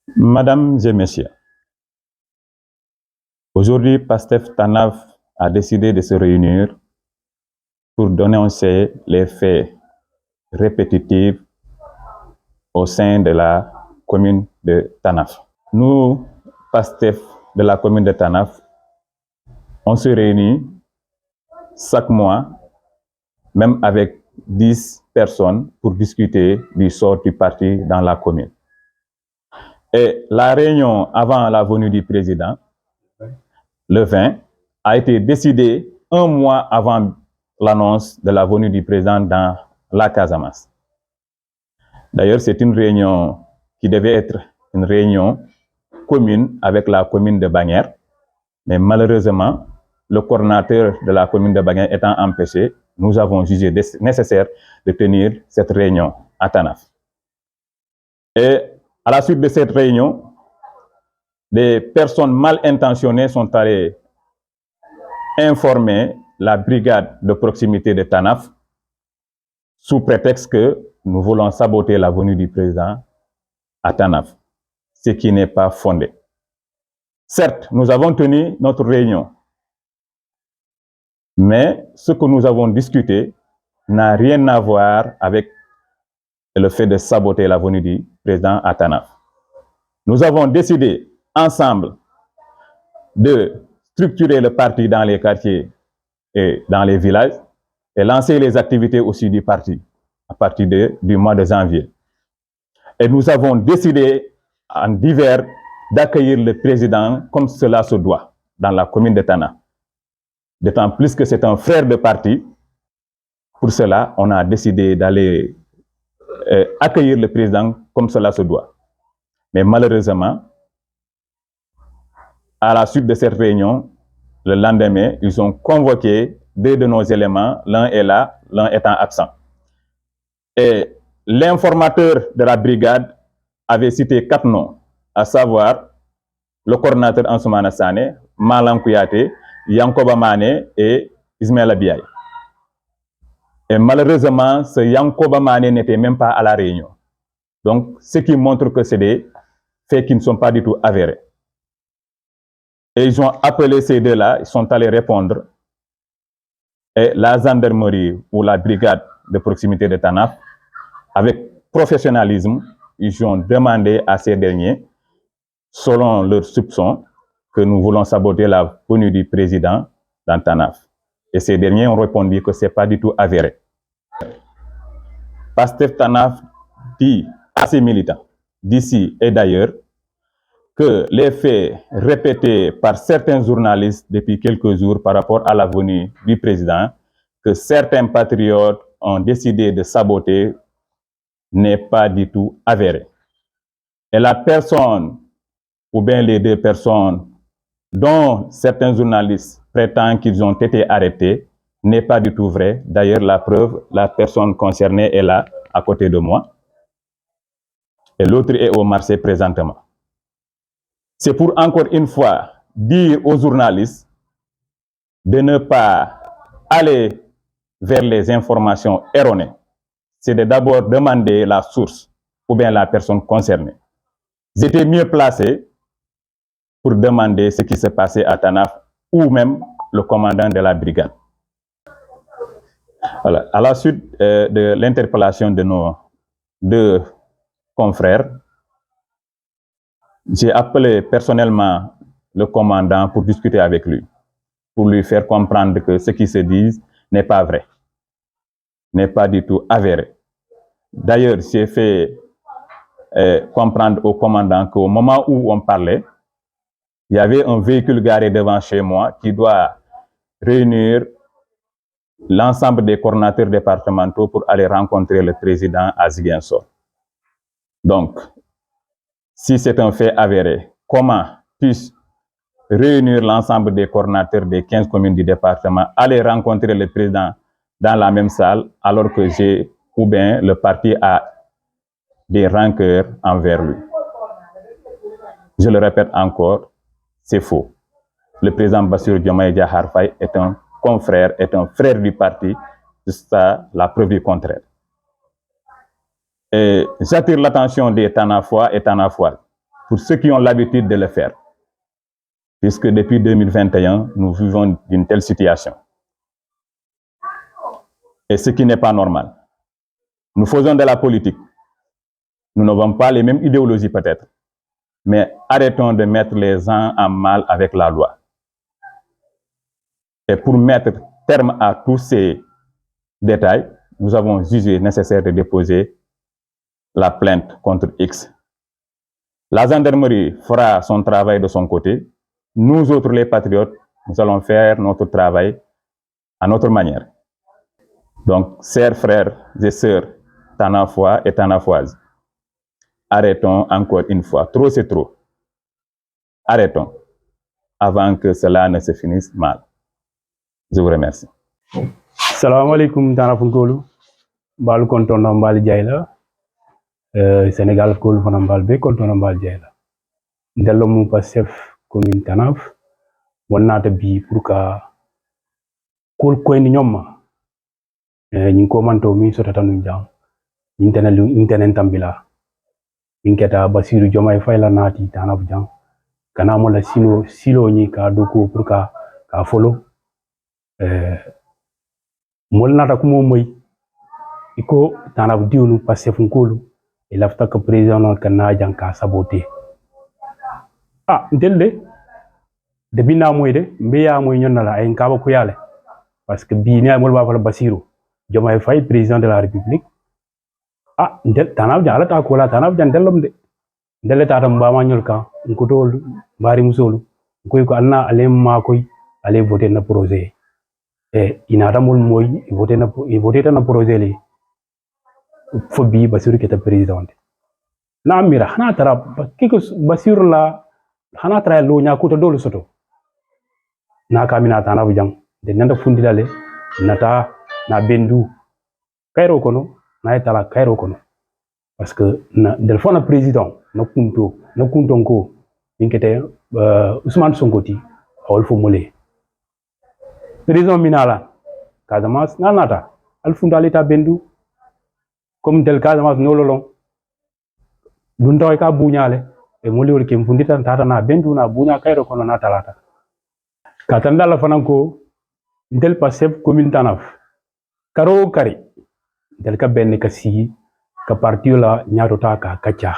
Mesdames et messieurs, aujourd'hui, Pastef TANAF a décidé de se réunir pour dénoncer les faits répétitifs au sein de la commune de TANAF. Nous, Pastef de la commune de TANAF, on se réunit chaque mois, même avec 10 personnes, pour discuter du sort du parti dans la commune. Et la réunion avant la venue du président, le 20, a été décidée un mois avant l'annonce de la venue du président dans la Casamance. D'ailleurs, c'est une réunion qui devait être une réunion commune avec la commune de Bagnères, mais malheureusement, le coordonnateur de la commune de Bagnères étant empêché, nous avons jugé nécessaire de tenir cette réunion à Tanaf. Et à la suite de cette réunion, des personnes mal intentionnées sont allées informer la brigade de proximité de Tanaf sous prétexte que nous voulons saboter la venue du président à Tanaf, ce qui n'est pas fondé. Certes, nous avons tenu notre réunion, mais ce que nous avons discuté n'a rien à voir avec le fait de saboter la venue du président à Tanaf. Nous avons décidé ensemble de structurer le parti dans les quartiers et dans les villages et lancer les activités aussi du parti à partir du mois de janvier. Et nous avons décidé en hiver d'accueillir le président comme cela se doit dans la commune de Tana. D'autant plus que c'est un frère de parti. Pour cela, on a décidé d'aller accueillir le président comme cela se doit. Mais malheureusement, à la suite de cette réunion, le lendemain, ils ont convoqué deux de nos éléments, l'un est là, l'un étant absent. Et l'informateur de la brigade avait cité 4 noms, à savoir le coordonnateur Ansoumana Sané, Malam Kouyaté, Yankoba Mané et Ismaël Biaye. Et malheureusement, ce Yankoba Mané n'était même pas à la réunion. Donc, ce qui montre que c'est des faits qui ne sont pas du tout avérés. Et ils ont appelé ces deux-là, ils sont allés répondre. Et la gendarmerie ou la brigade de proximité de Tanaf, avec professionnalisme, ils ont demandé à ces derniers, selon leurs soupçons, que nous voulons saboter la venue du président dans Tanaf. Et ces derniers ont répondu que ce n'est pas du tout avéré. Pastef Tanaf dit à ses militants, d'ici et d'ailleurs, que les faits répétés par certains journalistes depuis quelques jours par rapport à la venue du président, que certains patriotes ont décidé de saboter, n'est pas du tout avéré. Et la personne, ou bien les deux personnes, dont certains journalistes prétendent qu'ils ont été arrêtés, n'est pas du tout vrai. D'ailleurs, la preuve, la personne concernée est là, à côté de moi. Et l'autre est au Marseille présentement. C'est pour encore une fois dire aux journalistes de ne pas aller vers les informations erronées. C'est de d'abord demander la source ou bien la personne concernée. J'étais mieux placé pour demander ce qui s'est passé à Tanaf ou même le commandant de la brigade. Voilà. À la suite de l'interpellation de nos deux confrères, j'ai appelé personnellement le commandant pour discuter avec lui, pour lui faire comprendre que ce qui se dit n'est pas vrai, n'est pas du tout avéré. D'ailleurs, j'ai fait comprendre au commandant qu'au moment où on parlait, il y avait un véhicule garé devant chez moi qui doit réunir l'ensemble des coordonnateurs départementaux pour aller rencontrer le président à Ziguinchor. Donc, si c'est un fait avéré, comment puisse réunir l'ensemble des coordonnateurs des 15 communes du département, aller rencontrer le président dans la même salle, alors que j'ai, ou bien le parti a des rancœurs envers lui. Je le répète encore, c'est faux. Le président Bassirou Diomaye Diakhar Faye est un confrère, est un frère du parti, jusqu'à la preuve du contraire. Et j'attire l'attention des Tanafois et Tanafoises pour ceux qui ont l'habitude de le faire, puisque depuis 2021, nous vivons d'une telle situation. Et ce qui n'est pas normal. Nous faisons de la politique. Nous n'avons pas les mêmes idéologies peut-être, mais arrêtons de mettre les gens en mal avec la loi. Et pour mettre terme à tous ces détails, nous avons jugé nécessaire de déposer la plainte contre X. La gendarmerie fera son travail de son côté. Nous autres, les patriotes, nous allons faire notre travail à notre manière. Donc, chers frères et sœurs, Tanafois et Tanafoises, arrêtons encore une fois. Trop, c'est trop. Arrêtons avant que cela ne se finisse mal. Je vous remercie. Salam alaikum Tanafunkolu. Balu kontono mbali jayla. Sénégal kolu fana mbal be kontono mbal jayla. Ndelo mu Pastef commune Tanaf. Wonnata bi pour ka kol koyni ñomma. Ñing ko manto mi sotata nu jam. Intenen tambila. Inketa Basiru Jomay Fayla nati Tanaf jam. Kana mo la silo ñi ka doko pour ka folo. Mol nata kumo moy iko Tanaf diunu Pastef nkolu e lafta ka président kan na jang ka saboter ndelle de bina moy de mbeya moy ñonnala ay nkaba ko yale parce que bi ne mol ba fa Basiru Jomay Fay président de la République ndel Tanaf jala ta ko la Tanaf jan delom de ndelle tata mbama ñol ka nkutol bari musolu koy ko anna ale ma koy ale voter na projet inata mol moy voter na projet li fo bi Basiru keta président na amira hana tara kiko Basiru la hana tara lo nya ko to dolu soto na kamina Tanaf jang de nanda fundilale nata na bendu kayro kono na etala kayro kono parce que na del fona président na kunto ko inkete Ousmane Sonkoti awol fo molé président minala Casamance nata al fundale ta bendu comme del Casamance nololon dun taw ka buñale e moliwol ke fundita tata na bendu na buña kayro kono na talata katanda la fananko del Pastef commune Tanaf karo kari del ka benn ka sigi ka parti la ñaato ta ka kacha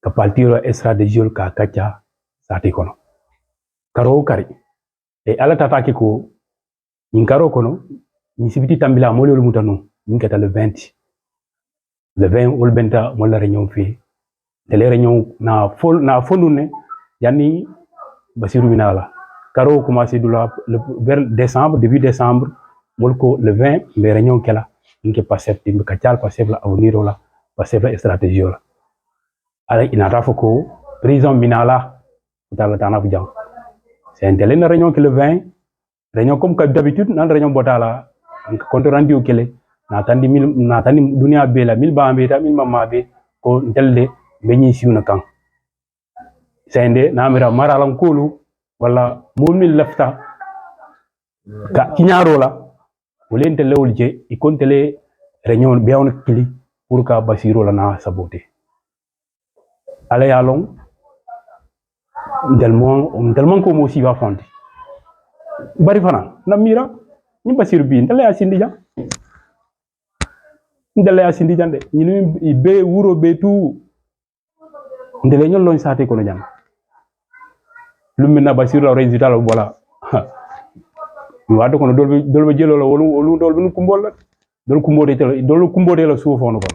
ka parti la stratégie ka kacha sati kono karo kari e ala tata ke ko in karo kono ni sibiti tambila moliwol mutano min kata le 20 ol benta mo la réunion fi de la réunion na fonune yani Basiru binala karo commencé vers décembre début décembre molko le 20 les réunions kala inke Pastef timbe kachal Pastef la avenir la Pastef la stratégie la ala inata foko président binala dans Tanaf jang c'est une telle réunion que le 20 réunion comme d'habitude dans réunion botala compte rendu kele na tandi dunia bela mil bambe ta mil mamabe ko ndelde beñi siwna kan sende namira maralan kolu wala momil lafta ka kinyaro la wolente lewul je i kontele réunion biawon kili pour ka Basiru la na saboter ala ya long delmon ko mo si va fonti bari fana na mira ni Basiru bi ndele asindi ja de ni be wuro be tu ndele ñol loñ saté ko no jang lumina Basiru la résultat la wala mi wado kono dolbe jelo la wolu dolbe nu kumbol la dol kumbote la suufo no ko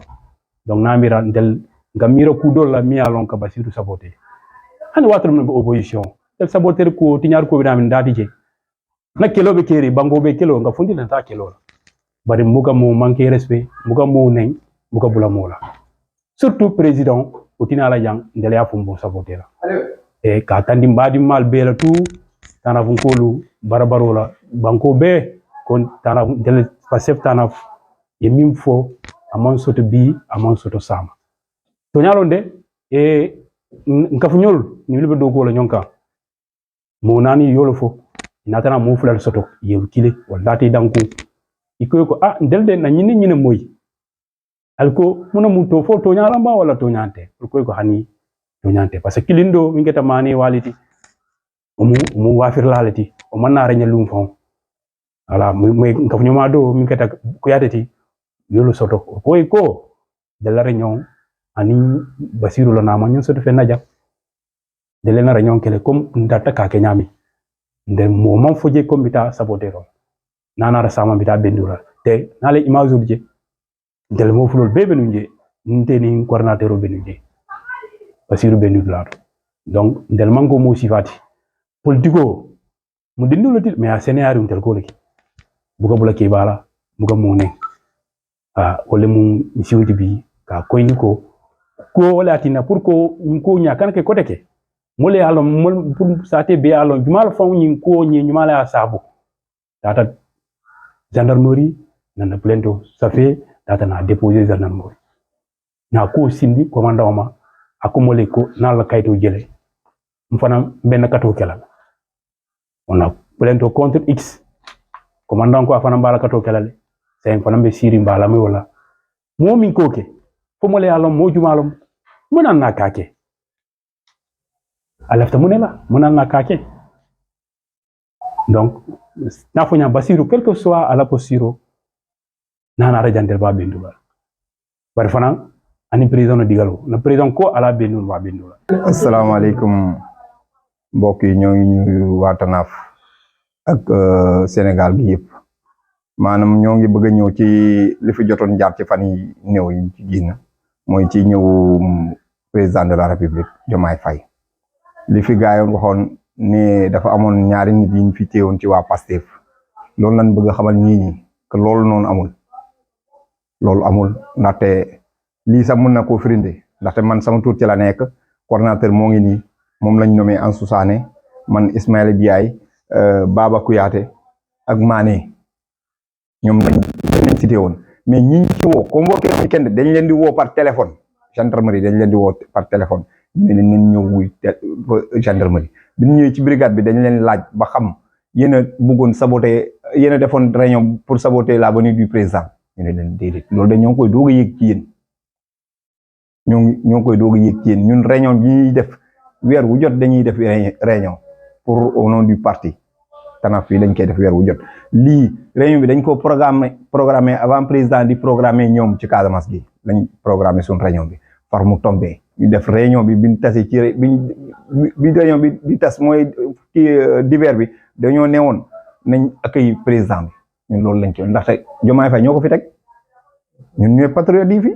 donc namira ndel ngamira ku dol la mi alon ka Basiru saboter hani watul no opposition el saboter ko tiñar ko bina min dati je na kelo be keri bango be kelo nga fundi na ta kelo bari muga mo manquer respect muga mo nen muga bula mola surtout président o tinala jang ndel ya fumbo saboter la e ka tandi mbadi mal bela tout Tanaf nkolu barabaro la banko be kon Tanaf del Pastef Tanaf e mim fo amon soto bi amon soto sama to nyalonde e nkafunyol ni wilbe dogo la nyonka mo nani yolo fo natana mo fulal soto yew kile wala te danko iko ko ndelde na nyine moy alko muna mu to fo to nyalamba wala to nyante ko hani do nyante parce que kilindo min keta mani waliti mu wafir lalati o manna reña lum fon ala muy ngaf ñuma do min keta kuyatati yolo soto ko de la réunion ani Basiru la nama ñun soto fe naja de la réunion kele comme ndata ka kenyami nde mo man foje comme bita sabotero nana ra sama bita bendura te nale image obje del mo fulol bebe nunje nteni coordinateur benuje Basiru bendula donc del mango mo sifati politico mu dindulo til mais a scénario tel ko leki buga bula ke bala buga mo ne wala mu siwti bi ka koyni ko wala tina pour ko ko nya kan ke kote ke mole alon mol pour sate be alon jumal faw nyi ko nyi nyumala sabu data gendarmerie na plainte ça fait data na déposer gendarmerie na ko sindi commandant ma akumole ko na la kayto jele mfana ben kato kelal on a plainte contre X commandant ko afana bala kato kelal c'est mfana be siri bala me wala mo min koke fo mo le alon mo jumalom mona na kake alafta munela mona na kake donc na fo nya Basiru quel que soit à la posture nana rajandel ba bendula bar fana ani président digalo na président ko ala bendul ba bendula assalamu alaykum mbokk yi ñoo ngi ñu wa Tanaf ak Sénégal gi yépp manam ñoo ngi bëgg ñëw ci li fi jotoon jaar ci fan yi néew yi ci génn mooy ci ñëw président de la république Diomaye Faye li fi gaayoon waxoon ne dafa amoon ñaari nit yi ñu fi téewoon ci waa Pastef loolu lañ bëgg xamal ñii que loolu noonu amul ndaxte lii sax mën na koo firinde ndaxte man sama tur ci la nekk coordinateur moo ngi nii moom lañ nommé Ansou Sané man Ismaïla Biaye Baba Kouyaté ak Mané ñoom lañ cité woon mais ñi ci woo convoqué ci kenn dañ leen di woo par téléphone gendarmerie dañ leen di woo par téléphone ñu ne leen ñëw wuy gendarmerie bi ñu ñëwee ci brigade bi dañ leen laaj ba xam yéen a bëggoon saboter yéen a defoon réunion pour saboter la venue du président ñu ne leen déedéet loolu dañ ñoo ngi koy doog a yëg ci yéen ñoo ngi koy doog a yëg ci yéen ñun réunion bi ñuy def weer wu jot dañuy def réunion pour au nom du parti Tanaf fii dañ koy def weer wu jot lii réunion bi dañ ko programmé avant président di programmé ñoom ci Casamance gi lañ programmé suñ réunion bi far mu tombé ñu def réunion bi biñ tase ci bi réunion bi di tas mooy ci divers bi dañoo newoon nañ accueil président bi ñun loolu lañ ci ndaxte Diomaye Faye ñoo ko fi teg ñun ñooy patriote yi fi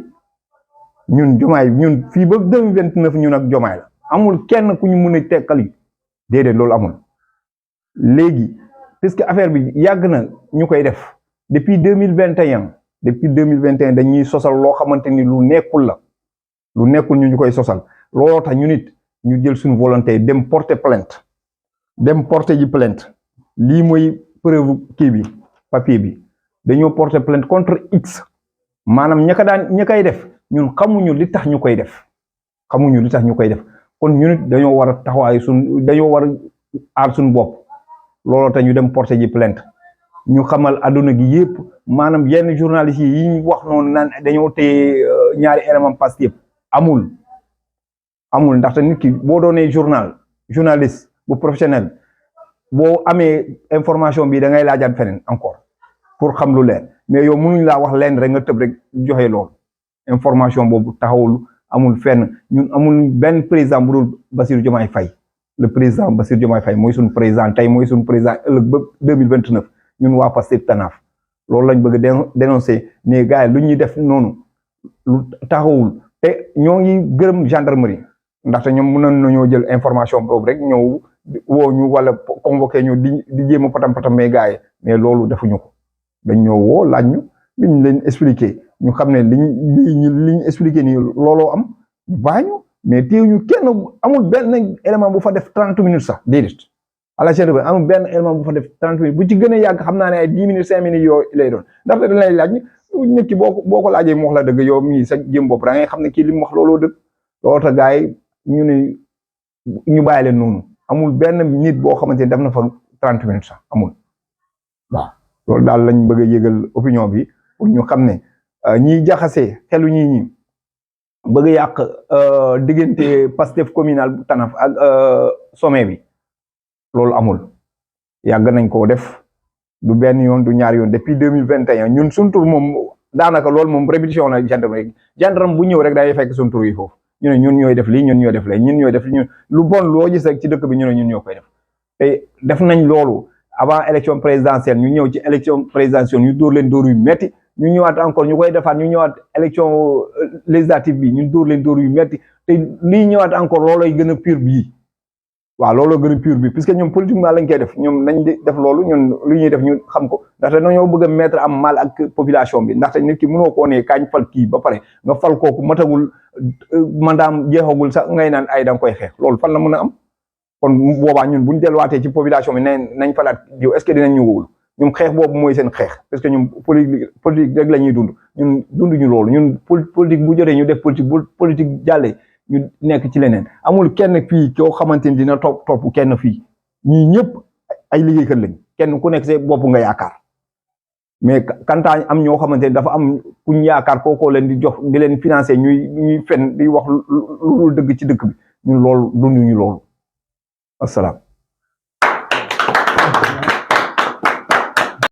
ñun Diomaye ñun fii ba 2029 ñun ak Diomaye la amul kenn ku ñu mën a tekkal déedéet loolu amul léegi puisque affaire bi yàgg na ñu koy def depuis 2021 dañuy sosal loo xamante ni lu nekkul ñu koy sosal looloo tax ñu nit ñu jël suñu volonté dem porter ji plainte lii mooy preuve kii bi papier bi dañoo porter plainte contre X maanaam ña koy def ñun xamuñu li tax ñu koy def kon ñu nit dañoo war a taxawaay dañoo war a aar suñu bopp looloo tax ñu dem porter ji plainte ñu xamal àdduna gi yépp maanaam yenn journalistes yi ñu wax noonu naan dañoo téye ñaari élément Pastef amul ndaxte nit ki boo doonee journaliste bu professionnel boo amee information bi da ngay laajaat feneen encore pour xam lu leer mais yow mënuñ laa wax leen rek nga tëb rek joxe loolu information boobu taxawul amul fenn ñun amul benn président bu dul Bassirou Diomaye Faye le président Bassirou Diomaye Faye mooy suñu président tey mooy suñu président ëllëg ba 2029 ñun waa Pastef Tanaf loolu lañ bëgg dénoncer ne gars yi lu ñuy def noonu lu taxawul te ñoo ngi gërëm gendarmerie ndaxte ñoom mënoon nañoo jël information boobu rek ñëw woo ñu wala convoqué ñu di jéem a patam mais gars yi mais loolu defuñu ko dañ ñoo woo laaj ñu biñ leen expliqué ñu xam ne liñ expliqué nii looloo am baañu mais téew ñu kenn amul benn élément bu fa def 30 minutes sax déedéet à la gendarmerie amul benn élément bu fa def 30 minutes bu ci gën a yàgg xam naa ne ay 10 minutes 5 minutes yooyu lay doon ndaxte dañ lay laaj nit ki boo ko laajee mu wax la dëgg yow mii sa jëm bopp da ngay xam ne kii li mu wax looloo dëgg loolu tax gars yi ñu bàyyi leen noonu amul benn nit boo xamante ni def na fa 30 minutes sax amul waaw loolu daal lañ bëgg a yëgal opinion bi pour ñu xam ne ñiy jaxasee xelu ñi bëgg yàq diggante Pastef communal bu Tanaf ak sommet bi loolu amul yàgg nañ koo def du benn yoon du ñaar yoon depuis 2021 ñun suñ tur moom daanaka loolu moom répétition la gendarme bu ñëw rek day fekk suñ tur yi foofu ñu ne ñun ñooy def lii ñun ñooy def lii ñun ñooy def ñun lu bon loo gis rek ci dëkk bi ñu ne ñun ñoo koy def te def nañ loolu avant élection présidentielle ñu ñëw ci élection présidentielle ñu dóor leen dóor yu metti ñu ñëwaat encore ñu koy defaat ñu ñëwaat élection législative bi ñu dóor leen dóor yu metti te lii ñëwaat encore loolay gën a pire bii waaw looloo gën a pure bi puisque ñoom politiquement lañ koy def ñoom nañ di def loolu ñun lu ñuy def ñu xam ko ndaxte dañoo bëgg a mettre am mal ak population bi ndaxte nit ki mënoo koo ne kaañ fal kii ba pare nga fal kooku matagul mandaam jeexagul sax ngay naan ay da nga koy xeex loolu fan la mën a am kon boobaa ñun buñ delluwaatee ci population bi nañ falaat jiw est-ce que dinañ ñu wóolu ñun xeex boobu mooy seen xeex parce que ñun politique rek la ñuy dund ñun dunduñu loolu ñun politique bu jotee ñu def politique bu politique jàllee ñu nekk ci leneen amul kenn fii koo xamante ni dina topp kenn fii ñii ñëpp ay liggéeykat lañ kenn ku nekk see bopp nga yaakaar mais kantaa am ñoo xamante ni dafa am kuñ yaakaar kookoo leen di jox di leen financer ñuy fen di wax lu dëgg ci dëkk bi ñun loolu dunduñu loolu asalaam